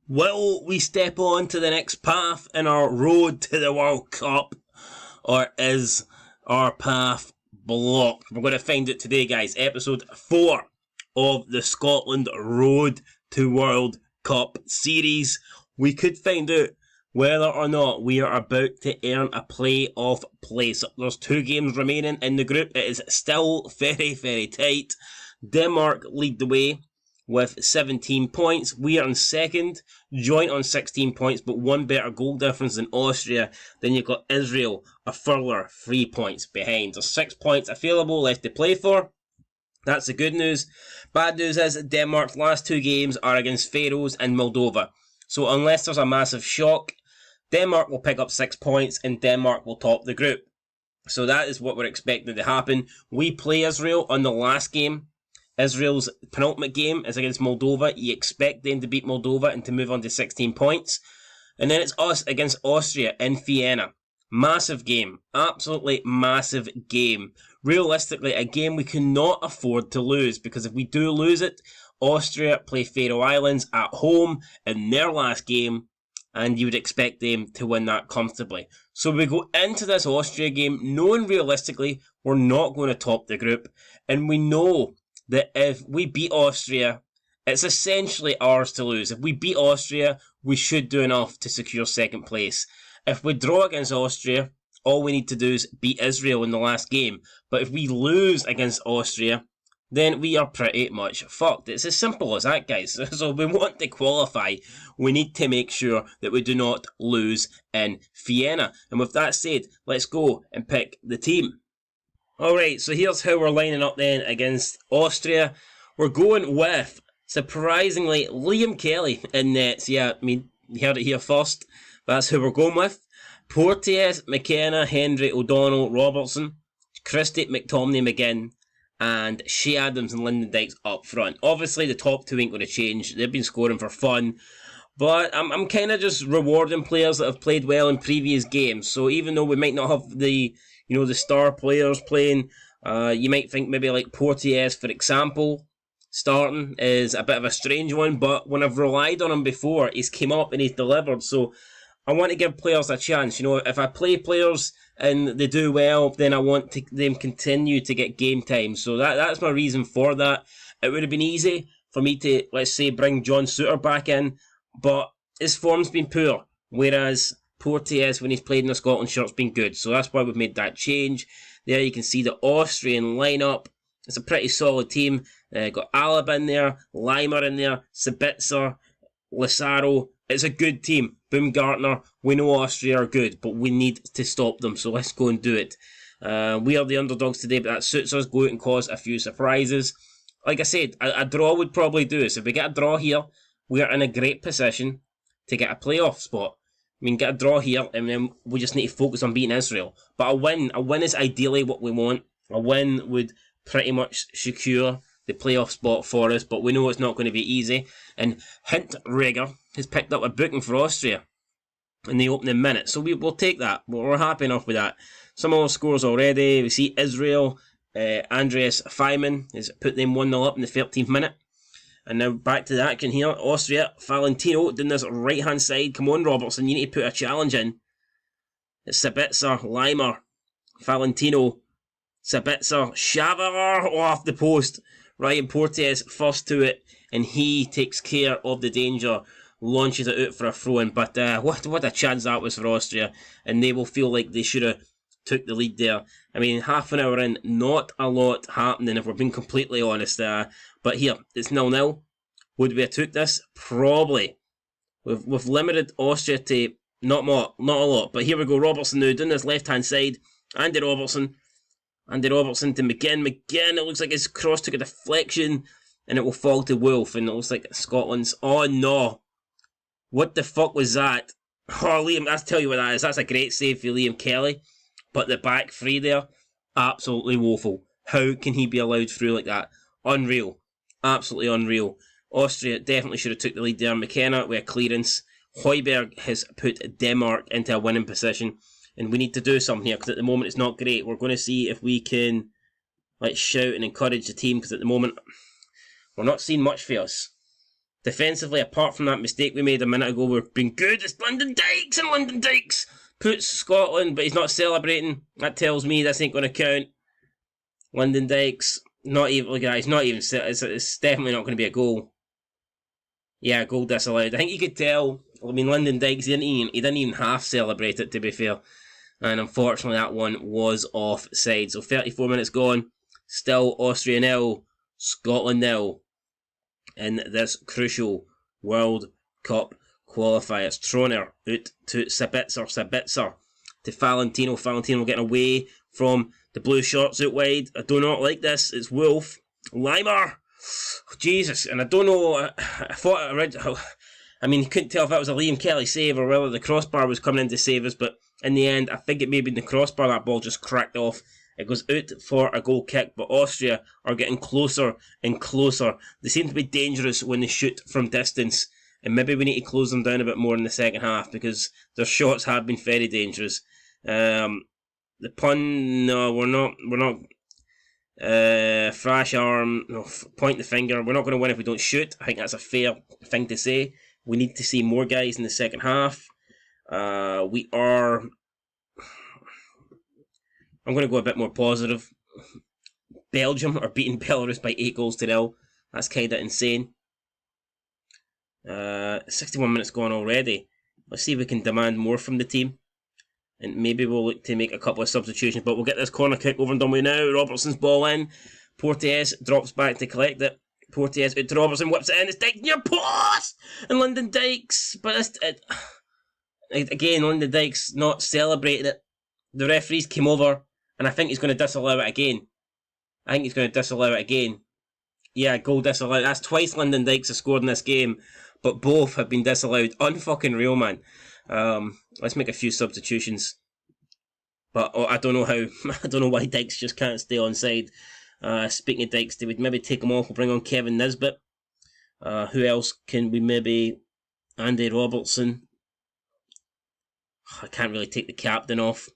Will we step on to the next path in our road to the World Cup, or is our path blocked? We're going to find out today, guys. Episode 4 of the Scotland Road to World Cup series. We could find out whether or not we are about to earn a playoff place. There's 2 games remaining in the group. It is still very, very tight. Denmark lead the way with 17 points. We are in second, joint on 16 points, but 1 better goal difference than Austria. Then you've got Israel, a further 3 points behind. There's 6 points available left to play for. That's the good news. Bad news is that Denmark's last 2 games are against Faroes and Moldova. So unless there's a massive shock, Denmark will pick up 6 points and Denmark will top the group. So that is what we're expecting to happen. We play Israel on the last game. Israel's penultimate game is against Moldova. You expect them to beat Moldova and to move on to 16 points. And then it's us against Austria in Vienna. Massive game. Absolutely massive game. Realistically, a game we cannot afford to lose, because if we do lose it, Austria play Faroe Islands at home in their last game, and you would expect them to win that comfortably. So we go into this Austria game knowing realistically we're not going to top the group, and we know that if we beat Austria, it's essentially ours to lose. If we beat Austria, we should do enough to secure second place. If we draw against Austria, all we need to do is beat Israel in the last game. But if we lose against Austria, then we are pretty much fucked. It's as simple as that, guys. So we want to qualify. We need to make sure that we do not lose in Vienna. And with that said, let's go and pick the team. Alright, so here's how we're lining up then against Austria. We're going with, surprisingly, Liam Kelly in nets. Yeah, I mean, you heard it here first. That's who we're going with. Porteous, McKenna, Hendry, O'Donnell, Robertson, Christie, McTominay, McGinn, and Shea Adams and Lyndon Dykes up front. Obviously, the top 2 ain't going to change. They've been scoring for fun. But I'm kind of just rewarding players that have played well in previous games. So even though we might not have the star players playing, you might think maybe like Porteous, for example, starting is a bit of a strange one. But when I've relied on him before, he's came up and he's delivered. So I want to give players a chance. You know, if I play players and they do well, then I want them continue to get game time. So that's my reason for that. It would have been easy for me to, let's say, bring John Souttar back in, but his form's been poor, whereas Porteous, when he's played in the Scotland shirt, has been good. So that's why we've made that change. There you can see the Austrian lineup. It's a pretty solid team. Got Alaba in there, Leimer in there, Sabitzer, Lazaro. It's a good team. Baumgartner, we know Austria are good, but we need to stop them, so let's go and do it. We are the underdogs today, but that suits us. Go out and cause a few surprises. Like I said, a draw would probably do us. If we get a draw here, we are in a great position to get a playoff spot. I mean, get a draw here, and then we just need to focus on beating Israel. But a win is ideally what we want. A win would pretty much secure the playoff spot for us, but we know it's not going to be easy. And Hinteregger has picked up a booking for Austria in the opening minute, so we'll take that. We're happy enough with that. Some of our scores already. We see Israel, Andreas Feynman has put them 1-0 up in the 13th minute. And now back to the action here. Austria, Valentino doing this right hand side. Come on, Robertson, you need to put a challenge in. It's Sabitzer, Leimer, Valentino, Sabitzer, Shaver off the post. Ryan Porteous first to it, and he takes care of the danger, launches it out for a throw-in. But what a chance that was for Austria, and they will feel like they should have took the lead there. I mean, half an hour in, not a lot happening if we're being completely honest. But here, it's 0-0. Would we have took this? Probably. We've limited Austria to not a lot. But here we go, Robertson now doing this left-hand side. Andy Robertson to McGinn. McGinn, it looks like his cross took a deflection, and it will fall to Wolf, and it looks like Scotland's. Oh no! What the fuck was that? Oh, Liam, I'll tell you what that is. That's a great save for Liam Kelly. But the back three there, absolutely woeful. How can he be allowed through like that? Unreal. Absolutely unreal. Austria definitely should have took the lead there. McKenna with a clearance. Højbjerg has put Denmark into a winning position. And we need to do something here, because at the moment it's not great. We're going to see if we can shout and encourage the team, because at the moment we're not seeing much for us. Defensively, apart from that mistake we made a minute ago, we've been good. It's Lyndon Dykes, and Lyndon Dykes puts Scotland, but he's not celebrating. That tells me this ain't going to count. Lyndon Dykes, not even, guys, not even, it's definitely not going to be a goal. Yeah, goal disallowed. I think you could tell. I mean, Lyndon Dykes, he didn't even half celebrate it, to be fair. And unfortunately, that one was offside. So 34 minutes gone. Still Austria 0, Scotland 0 in this crucial World Cup qualifiers. Troner out to Sabitzer to Valentino. Valentino getting away from the blue shorts out wide. I do not like this. It's Wolf. Limer. Oh, Jesus. And I don't know. I thought I read. I mean, you couldn't tell if that was a Liam Kelly save or whether the crossbar was coming in to save us. But in the end, I think it may have been the crossbar. That ball just cracked off. It goes out for a goal kick. But Austria are getting closer and closer. They seem to be dangerous when they shoot from distance. And maybe we need to close them down a bit more in the second half because their shots have been very dangerous. The pun, no, we're not. Thrash arm, no, point the finger. We're not going to win if we don't shoot. I think that's a fair thing to say. We need to see more guys in the second half. We are. I'm going to go a bit more positive. Belgium are beating Belarus by 8-0. That's kind of insane. 61 minutes gone already. Let's see if we can demand more from the team. And maybe we'll look to make a couple of substitutions. But we'll get this corner kick over and done with now. Robertson's ball in. Porteous drops back to collect it. Porteous out to Robertson. Whips it in. It's Dykes near post! And Lyndon Dykes. But again, Lyndon Dykes not celebrating it. The referees came over. And I think he's going to disallow it again. Yeah, goal disallowed. That's twice Lyndon Dykes has scored in this game. But both have been disallowed. Unfucking real, man. Let's make a few substitutions. But I don't know how. I don't know why Dykes just can't stay on side. Speaking of Dykes, they would maybe take him off. We'll bring on Kevin Nisbet. Who else can we maybe? Andy Robertson. I can't really take the captain off.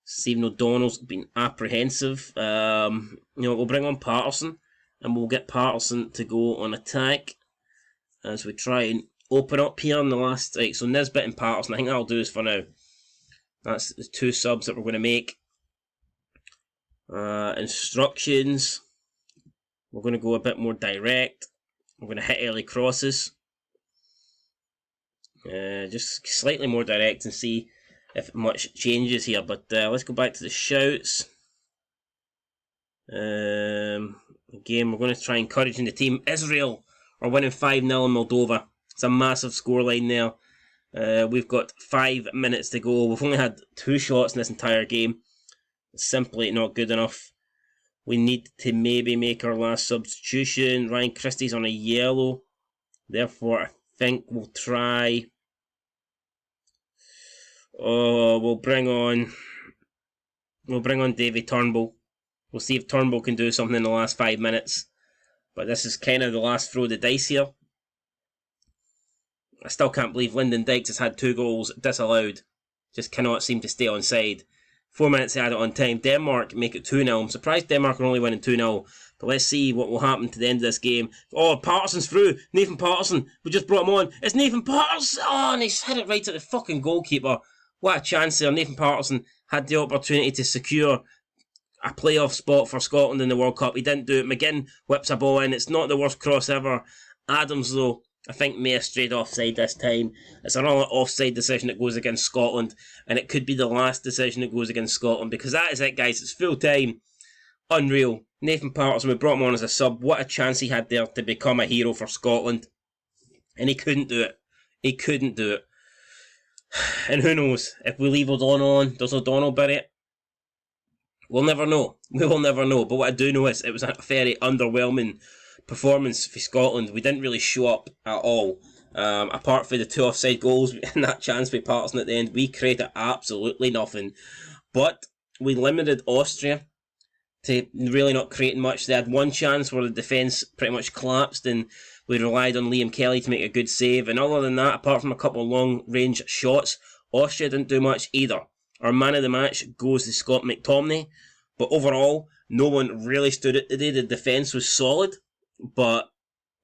Stephen O'Donnell's been apprehensive. We'll bring on Patterson. And we'll get Patterson to go on attack. As we try and open up here in the last. Right, so Nisbet and Patterson. I think that'll do us for now. That's the two subs that we're going to make. Instructions. We're going to go a bit more direct. We're going to hit early crosses. Just slightly more direct and see if much changes here. But let's go back to the shouts. Again, we're going to try encouraging the team. Israel are winning 5-0 in Moldova. It's a massive scoreline there. We've got 5 minutes to go. We've only had 2 shots in this entire game. It's simply not good enough. We need to maybe make our last substitution. Ryan Christie's on a yellow. Therefore, I think we'll try. We'll bring on Davy Turnbull. We'll see if Turnbull can do something in the last 5 minutes. But this is kind of the last throw of the dice here. I still can't believe Lyndon Dykes has had 2 goals disallowed. Just cannot seem to stay on side. 4 minutes added on time. Denmark make it 2-0. I'm surprised Denmark are only winning 2-0. But let's see what will happen to the end of this game. Oh, Patterson's through. Nathan Patterson. We just brought him on. It's Nathan Patterson. Oh, and he's hit it right at the fucking goalkeeper. What a chance there. Nathan Patterson had the opportunity to secure a playoff spot for Scotland in the World Cup. He didn't do it. McGinn whips a ball in. It's not the worst cross ever. Adams, though, I think may have strayed offside this time. It's another offside decision that goes against Scotland, and it could be the last decision that goes against Scotland, because that is it, guys. It's full time. Unreal. Nathan Patterson, we brought him on as a sub. What a chance he had there to become a hero for Scotland. And he couldn't do it. And who knows, if we leave O'Donnell on, does O'Donnell bury it? We'll never know. We will never know. But what I do know is it was a very underwhelming performance for Scotland. We didn't really show up at all. Apart from the 2 offside goals and that chance by Patterson at the end, we created absolutely nothing. But we limited Austria to really not creating much. They had 1 chance where the defence pretty much collapsed, and we relied on Liam Kelly to make a good save. And other than that, apart from a couple of long-range shots, Austria didn't do much either. Our man of the match goes to Scott McTominay. But overall, no one really stood it today. The defence was solid, but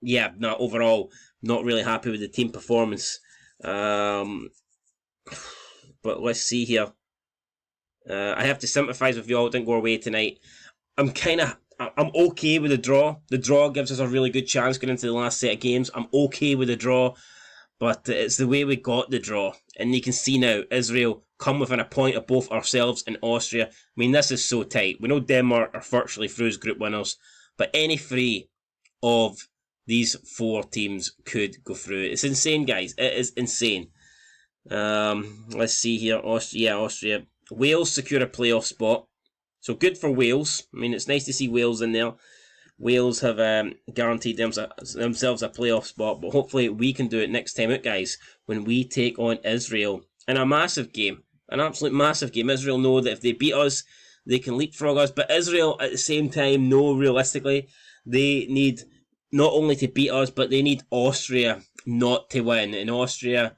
yeah, no, overall, not really happy with the team performance. But let's see here. I have to sympathise with you all. Didn't go away tonight. I'm okay with the draw. The draw gives us a really good chance going into the last set of games. I'm okay with the draw, but it's the way we got the draw. And you can see now, Israel come within a point of both ourselves and Austria. I mean, this is so tight. We know Denmark are virtually through as group winners, but any three of these four teams could go through. It's insane, guys. It is insane. Let's see here. Austria. Wales secure a playoff spot. So good for Wales. I mean, it's nice to see Wales in there. Wales have guaranteed themselves a playoff spot, but hopefully we can do it next time out, guys, when we take on Israel in a massive game. An absolute massive game. Israel know that if they beat us, they can leapfrog us, but Israel at the same time know realistically they need not only to beat us, but they need Austria not to win. And Austria,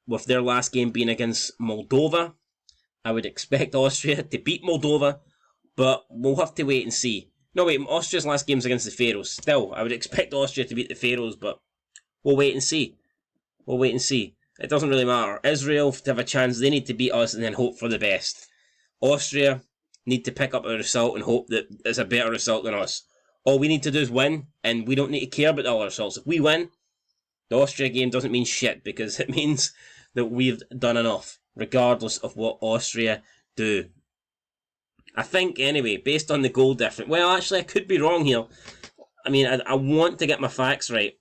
with their last game being against Moldova, I would expect Austria to beat Moldova, but we'll have to wait and see. No, wait, Austria's last game's against the Faroes. Still, I would expect Austria to beat the Faroes, but we'll wait and see. We'll wait and see. It doesn't really matter. Israel, to have a chance, they need to beat us and then hope for the best. Austria need to pick up a result and hope that it's a better result than us. All we need to do is win, and we don't need to care about the other results. If we win, the Austria game doesn't mean shit, because it means that we've done enough, regardless of what Austria do. I think, anyway, based on the goal difference... Well, actually, I could be wrong here. I mean, I want to get my facts right.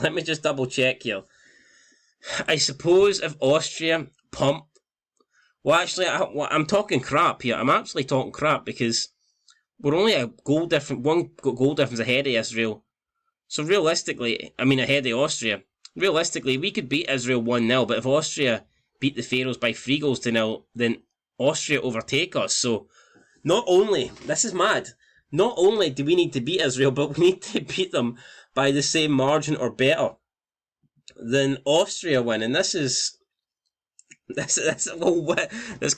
Let me just double check here. I suppose if Austria pump... Well, actually, I'm talking crap here. I'm actually talking crap, because we're only one goal difference ahead of Israel. So realistically, I mean ahead of Austria, realistically we could beat Israel 1-0, but if Austria beat the Faroes by 3-0, then Austria overtake us. So not only, this is mad, not only do we need to beat Israel, but we need to beat them by the same margin or better than Austria win. And this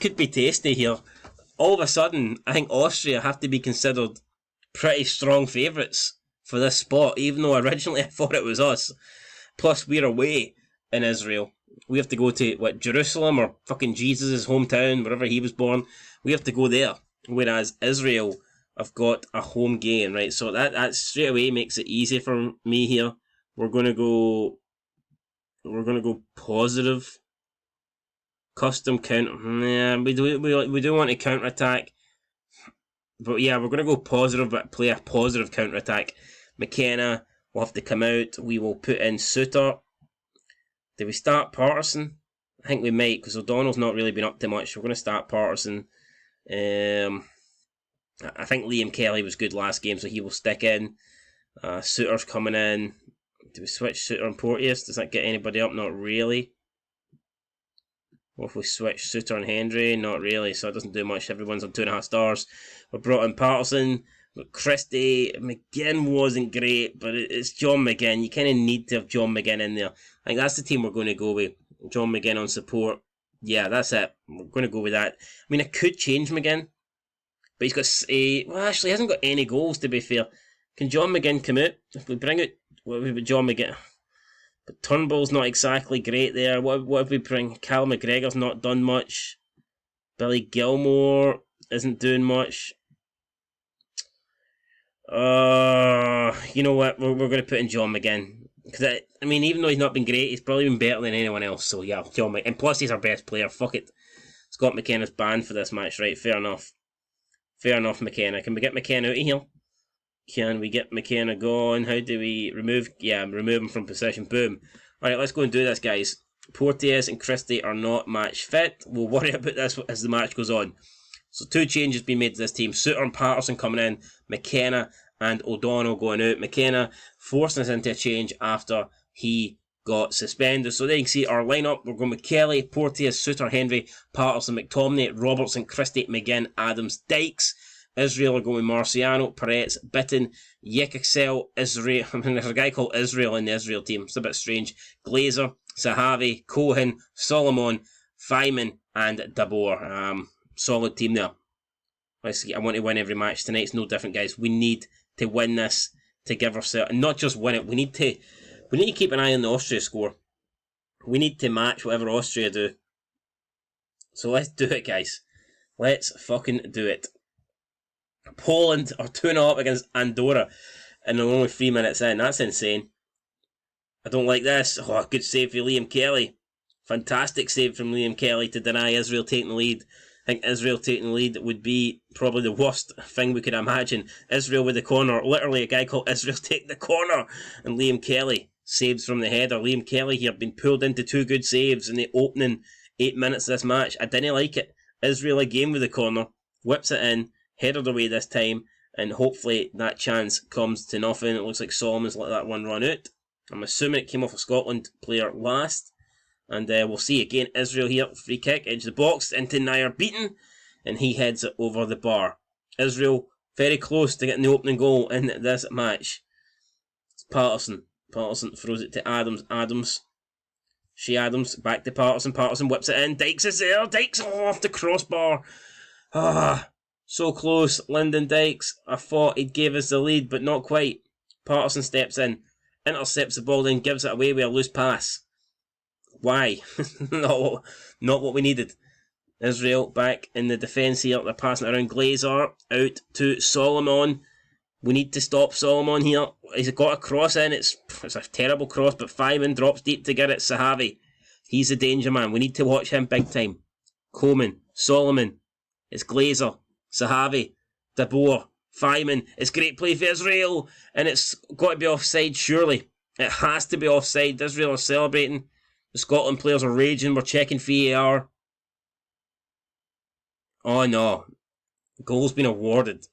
could be tasty here. All of a sudden, I think Austria have to be considered pretty strong favourites for this spot, even though originally I thought it was us. Plus, we're away in Israel. We have to go to, Jerusalem or fucking Jesus' hometown, wherever he was born. We have to go there. Whereas Israel have got a home game, right? So that straight away makes it easy for me here. We're gonna go positive. Custom counter. Yeah, we do want to counter attack, but yeah, we're gonna go positive, but play a positive counter attack. McKenna will have to come out. We will put in Suter. Do we start Patterson? I think we might, because O'Donnell's not really been up to much. We're gonna start Patterson. I think Liam Kelly was good last game, so he will stick in. Suter's coming in. Do we switch Suter and Porteous? Does that get anybody up? Not really. Or if we switch Suter and Hendry, not really, so it doesn't do much. Everyone's on 2.5 stars. We brought in Patterson, but Christie. McGinn wasn't great, but it's John McGinn. You kind of need to have John McGinn in there. I think that's the team we're going to go with. John McGinn on support. Yeah, that's it. We're going to go with that. I mean, I could change McGinn, but he's got well, actually, he hasn't got any goals, to be fair. Can John McGinn come out? If we bring out, what would John McGinn? But Turnbull's not exactly great there. What if we bring... Cal McGregor's not done much. Billy Gilmore isn't doing much. You know what? We're going to put in John McGinn. Because I mean, even though he's not been great, he's probably been better than anyone else. So yeah, John McGinn. And plus, he's our best player. Fuck it. Scott McKenna's banned for this match, right? Fair enough. Fair enough, McKenna. Can we get McKenna out of here? Can we get McKenna gone? How do we remove... Yeah, remove him from possession. Boom. Alright, let's go and do this, guys. Porteous and Christie are not match fit. We'll worry about this as the match goes on. So 2 changes being made to this team. Suter and Patterson coming in. McKenna and O'Donnell going out. McKenna forcing us into a change after he got suspended. So there you can see our lineup. We're going with Kelly, Porteous, Suter, Hendry, Patterson, McTominay, Robertson, Christie, McGinn, Adams, Dykes. Israel are going with Marciano, Peretz, Bitton, Yekixel, Israel. I mean, there's a guy called Israel in the Israel team. It's a bit strange. Glazer, Sahavi, Cohen, Solomon, Feynman, and Dabor. Solid team there. Let's see. I want to win every match tonight. It's no different, guys. We need to win this to give ourselves, and not just win it. We need to keep an eye on the Austria score. We need to match whatever Austria do. So let's do it, guys. Let's fucking do it. Poland are 2-0 up against Andorra, and they're only 3 minutes in. That's insane. I don't like this. Oh, good save for Liam Kelly. Fantastic save from Liam Kelly to deny Israel taking the lead. I think Israel taking the lead would be probably the worst thing we could imagine. Israel with the corner. Literally, a guy called Israel taking the corner. And Liam Kelly saves from the header. Liam Kelly here been pulled into 2 good saves in the opening 8 minutes of this match. I didn't like it. Israel again with the corner. Whips it in. Headed away this time. And hopefully that chance comes to nothing. It looks like Solomon's let that one run out. I'm assuming it came off a Scotland player last. And we'll see again Israel here. Free kick, edge of the box, into Nair beaten. And he heads it over the bar. Israel very close to getting the opening goal in this match. It's Patterson. Patterson throws it to Adams. Adams. Back to Patterson. Patterson whips it in. Dykes is there. Dykes off the crossbar. So close. Lyndon Dykes. I thought he'd give us the lead, but not quite. Patterson steps in. Intercepts the ball, then gives it away with a loose pass. Why? not what we needed. Israel back in the defence here. They're passing it around. Glazer out to Solomon. We need to stop Solomon here. He's got a cross in. It's a terrible cross, but Feynman drops deep to get it. Sahavi. He's the danger man. We need to watch him big time. Coleman. Solomon. It's Glazer. Sahavi. De Boer. Feynman. It's great play for Israel. And it's got to be offside, surely. It has to be offside. Israel are celebrating. The Scotland players are raging. We're checking VAR. Oh no. The goal's been awarded.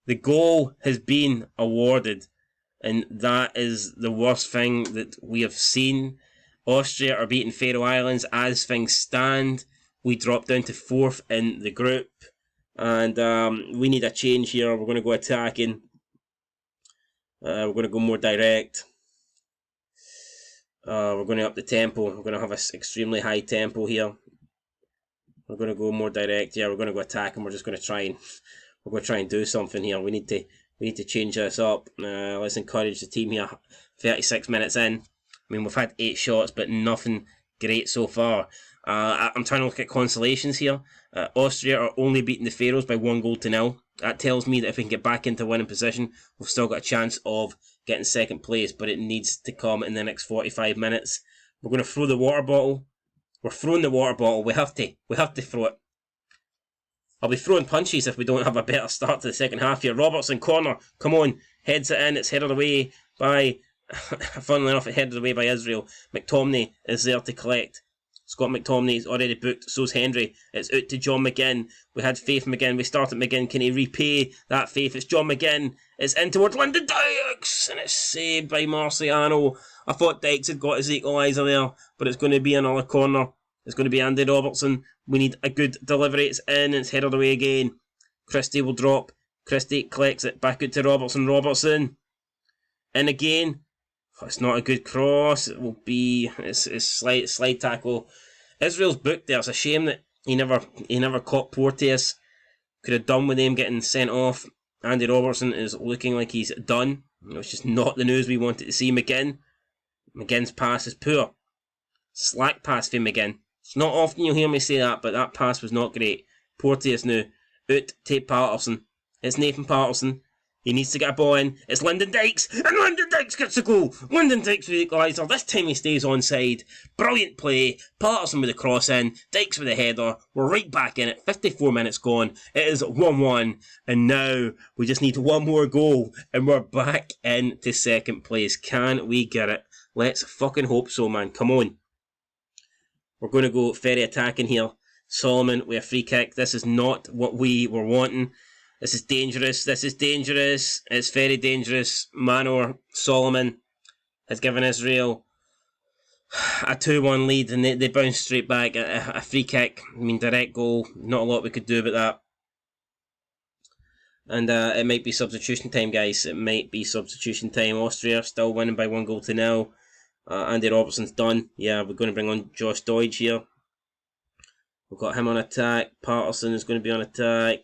The goal has been awarded. And that is the worst thing that we have seen. Austria are beating Faroe Islands. As things stand, we drop down to 4th in the group. And we need a change here. We're going to go attacking. We're going to go more direct. We're going to up the tempo. We're going to have an extremely high tempo here. We're going to go more direct. Yeah, we're going to go attack, and we're just going to try and do something here. We need to change this up. Let's encourage the team here. 36 minutes in. I mean, we've had 8 shots, but nothing great so far. I'm trying to look at consolations here. Austria are only beating the Faroes by 1-0. That tells me that if we can get back into winning position, we've still got a chance of getting second place, but it needs to come in the next 45 minutes. We're going to throw the water bottle. We're throwing the water bottle. We have to throw it. I'll be throwing punches if we don't have a better start to the second half here. Robertson, corner. Come on. Heads it in. It's headed away by... funnily enough, it headed away by Israel. McTominay is there to collect. Scott McTominay's already booked, so's Henry. It's out to John McGinn. We had faith in McGinn. We started McGinn. Can he repay that faith? It's John McGinn. It's in towards Lyndon Dykes. And it's saved by Marciano. I thought Dykes had got his equaliser there, but it's going to be another corner. It's going to be Andy Robertson. We need a good delivery. It's in. It's headed away again. Christie will drop. Christie collects it back out to Robertson. Robertson. In again. It's not a good cross. It will be it's slide tackle. Israel's booked there. It's a shame that he never caught Porteous. Could have done with him getting sent off. Andy Robertson is looking like he's done. It's just not the news we wanted to see. McGinn's pass is poor. Slack pass for McGinn. It's not often you'll hear me say that, but that pass was not great. Porteous now. Out to Patterson. It's Nathan Patterson. He needs to get a ball in. It's Lyndon Dykes. And Lyndon Dykes gets the goal. Lyndon Dykes with the equaliser. This time he stays onside. Brilliant play. Patterson with the cross in. Dykes with the header. We're right back in it. 54 minutes gone. It is 1-1. And now we just need one more goal. And we're back into second place. Can we get it? Let's fucking hope so, man. Come on. We're going to go very attacking here. Solomon with a free kick. This is not what we were wanting. This is dangerous. It's very dangerous. Manor Solomon has given Israel a 2-1 lead, and they bounce straight back. A free kick. I mean, direct goal. Not a lot we could do about that. And it might be substitution time, guys. It might be substitution time. Austria still winning by 1-0. Andy Robertson's done. Yeah, we're going to bring on Josh Dodge here. We've got him on attack. Patterson is going to be on attack.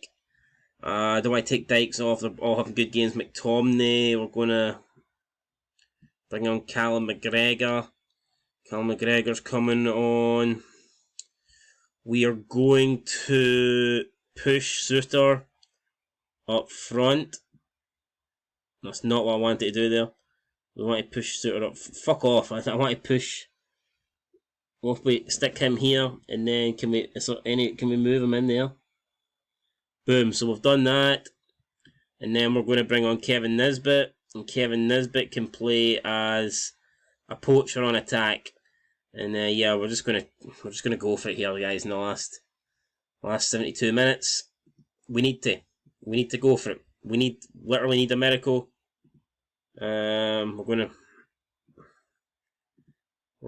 I don't want to take Dykes off. They're all having good games. McTominay, we're going to bring on Callum McGregor. Callum McGregor's coming on. We are going to push Suter up front. That's not what I wanted to do there. We want to push Suter up. Fuck off. I want to push. Well, if we stick him here, and then can we move him in there? Boom. So we've done that. And then we're going to bring on Kevin Nisbet. And Kevin Nisbet can play as a poacher on attack. And yeah, we're just gonna go for it here, guys. In the last 72 minutes, we need to go for it. We literally need a miracle. We're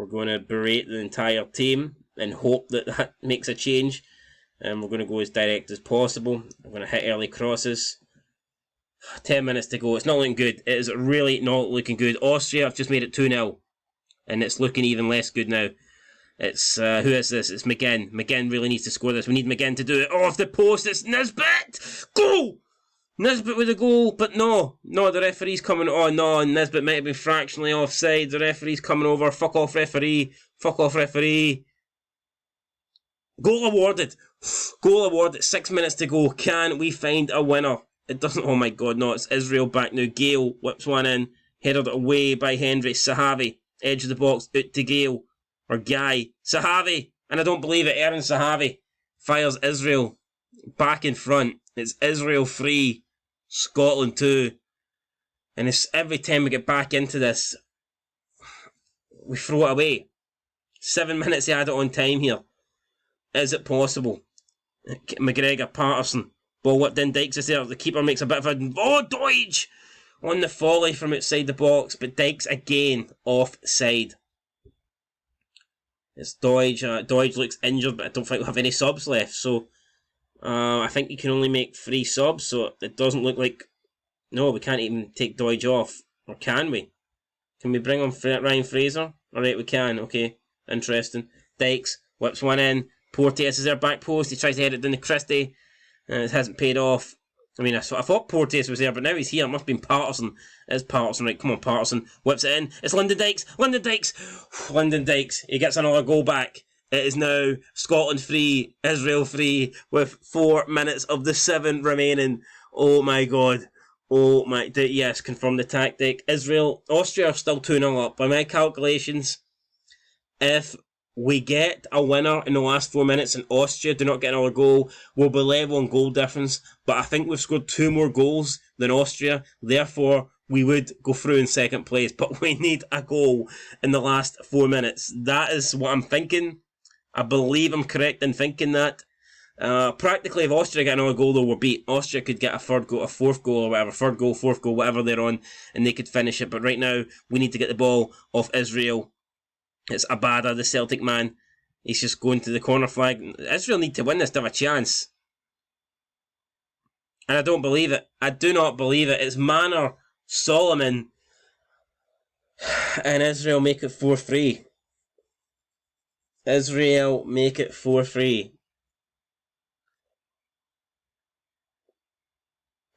gonna berate the entire team and hope that makes a change. And we're gonna go as direct as possible. I'm gonna hit early crosses. 10 minutes to go. It's not looking good. It is really not looking good. Austria have just made it 2-0. And it's looking even less good now. It's, who is this? It's McGinn. McGinn really needs to score this. We need McGinn to do it. Off the post, it's Nisbet! Goal! Nisbet with a goal, but no, the referee's coming. Oh no, Nisbet might have been fractionally offside. The referee's coming over. Fuck off, referee. Fuck off, referee. Goal awarded. Goal awarded. 6 minutes to go. Can we find a winner? It doesn't. Oh my god, no, it's Israel back now. Gale whips one in. Headed away by Hendry. Sahavi. Edge of the box, out to Gale. Or Guy. Sahavi! And I don't believe it, Aaron Sahavi fires Israel back in front. It's Israel 3, Scotland 2. And it's every time we get back into this, we throw it away. 7 minutes he had it on time here. Is it possible? McGregor, Patterson. Ball whipped in, Dykes is there. The keeper makes a bit of a... Oh, Deutsch! On the volley from outside the box, but Dykes again offside. It's Deutsch. Deutsch looks injured, but I don't think we'll have any subs left. So I think you can only make 3 subs. So it doesn't look like. No, we can't even take Deutsch off, or can we? Can we bring on Ryan Fraser? All right, we can. Okay, interesting. Dykes whips one in. Porteous is there, back post. He tries to head it down to Christie. It hasn't paid off. I mean, I thought Porteous was there, but now he's here. It must have been Patterson. It's Patterson, right? Come on, Patterson. Whips it in. It's Lyndon Dykes. Lyndon Dykes. Lyndon Dykes. He gets another goal back. It is now Scotland 3, Israel 3, with 4 minutes of the 7 remaining. Oh my god. Oh my... Yes, confirm the tactic. Austria are still 2-0 up. By my calculations, if we get a winner in the last 4 minutes and Austria do not get another goal, we'll be level on goal difference. But I think we've scored 2 more goals than Austria. Therefore, we would go through in second place. But we need a goal in the last 4 minutes. That is what I'm thinking. I believe I'm correct in thinking that. Practically, if Austria get another goal, though, we're beat. Austria could get a third goal, a fourth goal, or whatever. Third goal, fourth goal, whatever they're on, and they could finish it. But right now, we need to get the ball off Israel. It's Abada, the Celtic man. He's just going to the corner flag. Israel need to win this to have a chance. And I don't believe it. I do not believe it. It's Manor, Solomon, and Israel make it 4-3. Israel make it 4-3.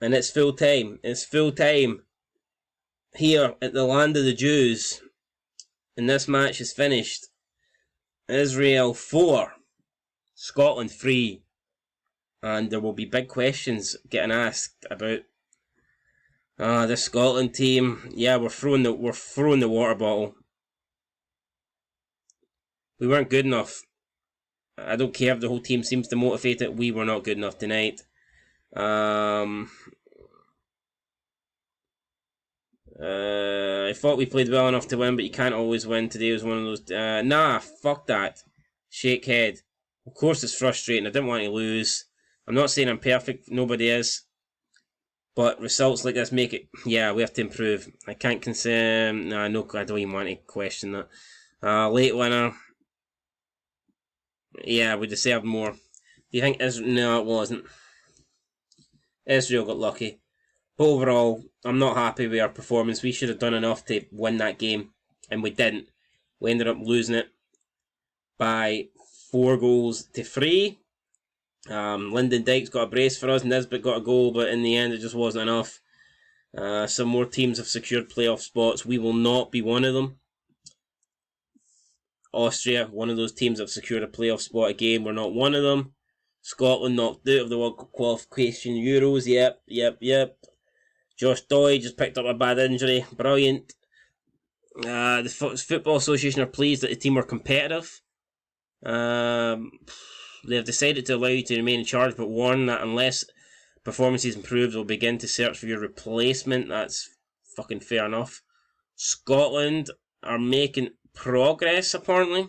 And it's full time. It's full time here at the land of the Jews. And this match is finished. Israel 4, Scotland 3. And there will be big questions getting asked about this Scotland team. Yeah, we're throwing the water bottle. We weren't good enough. I don't care if the whole team seems to motivate it. We were not good enough tonight. I thought we played well enough to win, but you can't always win. Today was one of those... nah, fuck that. Shake head. Of course it's frustrating. I didn't want to lose. I'm not saying I'm perfect. Nobody is. But results like this make it... Yeah, we have to improve. I can't consider... Nah, no, I don't even want to question that. Late winner. Yeah, we deserved more. Do you think Israel... No, it wasn't. Israel got lucky. But overall, I'm not happy with our performance. We should have done enough to win that game, and we didn't. We ended up losing it by 4-3. Lyndon Dykes got a brace for us, Nisbet got a goal, but in the end it just wasn't enough. Some more teams have secured playoff spots. We will not be one of them. Austria, one of those teams that have secured a playoff spot again. We're not one of them. Scotland knocked out of the World Cup qualification Euros. Yep. Josh Doyle just picked up a bad injury. Brilliant. The Football Association are pleased that the team were competitive. They have decided to allow you to remain in charge, but warn that unless performances improve, they'll begin to search for your replacement. That's fucking fair enough. Scotland are making progress, apparently.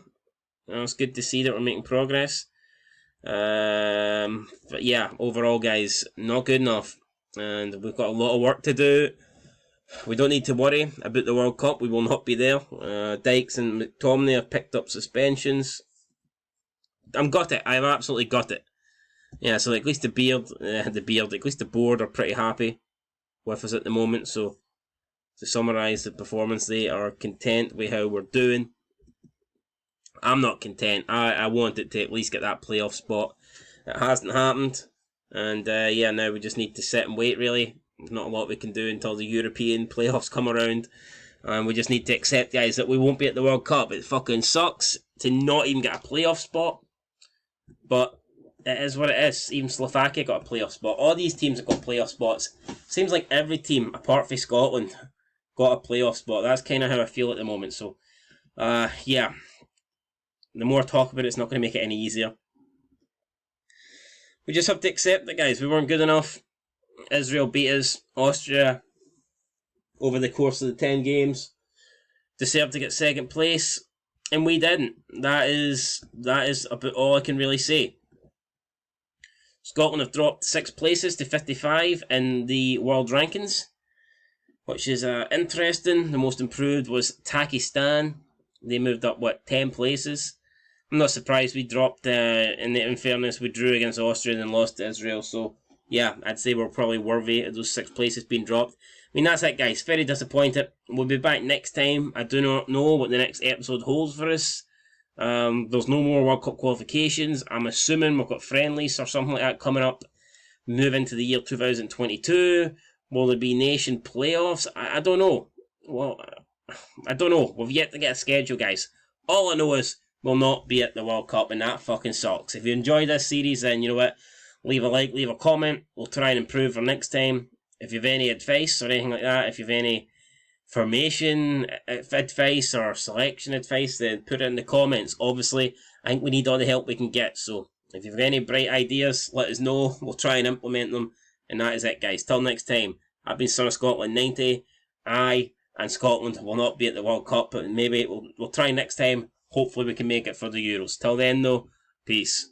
It's good to see that we're making progress. But yeah, overall, guys, not good enough. And we've got a lot of work to do. We don't need to worry about the World Cup. We will not be there. Dykes and McTominay have picked up suspensions. I've got it. I've absolutely got it. Yeah, so at least at least the board are pretty happy with us at the moment. So to summarise the performance, they are content with how we're doing. I'm not content. I wanted to at least get that playoff spot. It hasn't happened. And now we just need to sit and wait, really. There's not a lot we can do until the European playoffs come around. And we just need to accept, guys, that we won't be at the World Cup. It fucking sucks to not even get a playoff spot. But it is what it is. Even Slovakia got a playoff spot. All these teams have got playoff spots. Seems like every team, apart from Scotland, got a playoff spot. That's kind of how I feel at the moment. So, yeah. The more talk about it, it's not going to make it any easier. We just have to accept that, guys. We weren't good enough. Israel beat us. Austria, over the course of the 10 games, deserved to get second place, and we didn't. That is about all I can really say. Scotland have dropped 6 places to 55 in the world rankings, which is interesting. The most improved was Takistan. They moved up, 10 places. I'm not surprised we dropped. In fairness, we drew against Austria and lost to Israel. So, yeah, I'd say we're probably worthy of those 6 places being dropped. I mean, that's it, guys. Very disappointed. We'll be back next time. I do not know what the next episode holds for us. There's no more World Cup qualifications. I'm assuming we've got friendlies or something like that coming up. Move into the year 2022. Will there be nation playoffs? I don't know. Well, I don't know. We've yet to get a schedule, guys. All I know is we'll not be at the World Cup, and that fucking sucks. If you enjoyed this series, then you know what? Leave a like, leave a comment. We'll try and improve for next time. If you have any advice or anything like that, if you have any formation advice or selection advice, then put it in the comments. Obviously, I think we need all the help we can get. So if you have any bright ideas, let us know. We'll try and implement them. And that is it, guys. Till next time, I've been Son of Scotland 90. I and Scotland will not be at the World Cup, but maybe we'll try next time. Hopefully we can make it for the Euros. Till then, though, peace.